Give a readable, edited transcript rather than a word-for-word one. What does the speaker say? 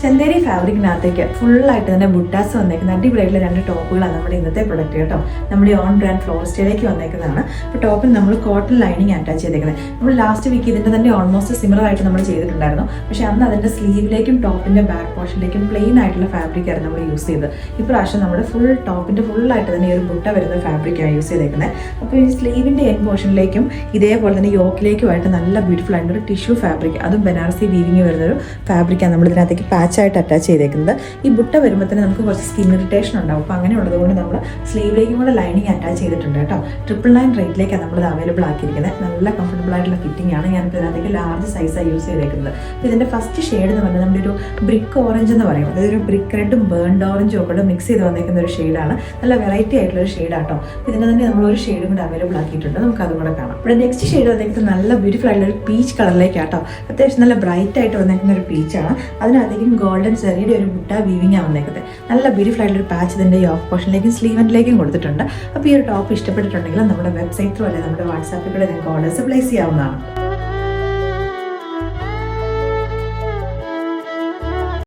ചന്തേരി ഫാബ്രിക്കിനകത്തേക്ക് ഫുള്ളായിട്ട് തന്നെ ബുട്ടാസ് വന്നേക്കുന്ന അടിപൊളിയായിട്ടുള്ള 2 ടോപ്പുകളാണ് നമ്മുടെ ഇന്നത്തെ പ്രൊഡക്റ്റ് കേട്ടോ. നമ്മുടെ ഓൺ ബ്രാൻഡ് ഫ്ലോറിസ്റ്റയിലേക്ക് വന്നേക്കുന്നതാണ്. ഇപ്പോൾ ടോപ്പിൽ നമ്മൾ കോട്ടൺ ലൈനിങ് അറ്റാച്ച് ചെയ്തേക്കുന്നത്. നമ്മൾ ലാസ്റ്റ് വീക്ക് ഇതിൻ്റെ തന്നെ ഓൾമോസ്റ്റ് സിമിലർ ആയിട്ട് നമ്മൾ ചെയ്തിട്ടുണ്ടായിരുന്നു. പക്ഷേ അന്ന് അതിൻ്റെ സ്ലീവിലേക്കും ടോപ്പിൻ്റെ ബാക്ക് പോർഷനിലേക്കും പ്ലെയിൻ ആയിട്ടുള്ള ഫാബ്രിക്കായിരുന്നു നമ്മൾ യൂസ് ചെയ്തത്. ഇപ്രാവശ്യം നമ്മുടെ ഫുൾ ടോപ്പിൻ്റെ ഫുള്ളായിട്ട് തന്നെ ഈ ഒരു ബുട്ട വരുന്ന ഫാബ്രിക്കാണ് യൂസ് ചെയ്തേക്കുന്നത്. അപ്പോൾ ഈ സ്ലീവിൻ്റെ എൻ പോർഷനിലേക്കും ഇതേപോലെ തന്നെ യോക്കിലേക്കുമായിട്ട് നല്ല ബ്യൂട്ടിഫുൾ ആയിട്ടുള്ള ഒരു ടിഷ്യൂ ഫാബ്രിക്, അതും ബനാറസി വീവിങ് വരുന്നൊരു ഫാബ്രിക്കാണ് നമ്മൾ ഇതിനകത്തേക്ക് പാച്ചായിട്ട് അറ്റാച്ച് ചെയ്തേക്കുന്നത്. ഈ ബുട്ട വരുമ്പോൾ തന്നെ നമുക്ക് കുറച്ച് സ്കിൻ ഇറിറ്റേഷൻ ഉണ്ടാവും. അപ്പോൾ അങ്ങനെ ഉള്ളതുകൊണ്ട് നമ്മൾ സ്ലീവിലേക്കും കൂടെ ലൈനിങ് അറ്റാച്ച് ചെയ്തിട്ടുണ്ട് കേട്ടോ. 999 റേറ്റിലേക്കാണ് നമ്മളിത് അവൈലബിൾ ആക്കിയിരിക്കുന്നത്. നല്ല കംഫർട്ടബിൾ ആയിട്ടുള്ള ഫിറ്റിംഗ് ആണ്. ഞാനിപ്പോൾ ഇതിനകത്തേക്ക് ലാർജ് സൈസാണ് യൂസ് ചെയ്തേക്കുന്നത്. അപ്പോൾ ഇതിൻ്റെ ഫസ്റ്റ് ഷെയ്ഡ് എന്ന് പറഞ്ഞാൽ നമ്മുടെ ഒരു ബ്രിക്ക് ഓറഞ്ച് എന്ന് പറയും. അതായത് ഒരു ബ്രിക്ക് റെഡും ബേൺഡ് ഓറഞ്ചും ഒക്കെ മിക്സ് ചെയ്ത് വന്നേക്കുന്ന ഒരു ഷെയ്ഡാണ്. നല്ല വെറൈറ്റി ആയിട്ടുള്ള ഒരു ഷെയ്ഡാട്ടോ. ഇതിന് തന്നെ നമ്മൾ ഒരു ഷെയ്ഡും കൂടെ അവൈലബിൾ ആക്കിയിട്ടുണ്ട്. നമുക്ക് അതും കൂടെ കാണാം. ഇവിടെ നെക്സ്റ്റ് ഷെയ്ഡ് വന്നേക്കുന്നത് നല്ല ബ്യൂട്ടിഫുൾ ആയിട്ടുള്ള ഒരു പീച്ച് കളറിലേക്കാട്ടോ. അത്യാവശ്യം നല്ല ബ്രൈറ്റ് ആയിട്ട് വന്നേക്കുന്ന ഒരു പീച്ചാണ്. അതിനകത്തേക്കും ഗോൾഡൻ സെറിയുടെ ഒരു ബുട്ട വീവിംഗ് ആണ് വന്നേക്കുന്നത്. നല്ല ബ്യൂട്ടിഫുൾ ആയിട്ടുള്ള ഒരു പാച്ച് ഇതിൻ്റെ യോക്ക് പോർഷനിലേക്കും സ്ലീവൻറ്റിലേക്കും കൊടുത്തിട്ടുണ്ട്. അപ്പോൾ ഈ ഒരു ടോപ്പ് ഇഷ്ടപ്പെട്ടിട്ടുണ്ടെങ്കിൽ നമ്മുടെ വെബ്സൈറ്റ് ത്രൂ അല്ലെങ്കിൽ നമ്മുടെ വാട്സാപ്പിൽ കൂടെ നിങ്ങൾക്ക് ഓർഡേഴ്സ് പ്ലേസ് ചെയ്യാവുന്നതാണ്.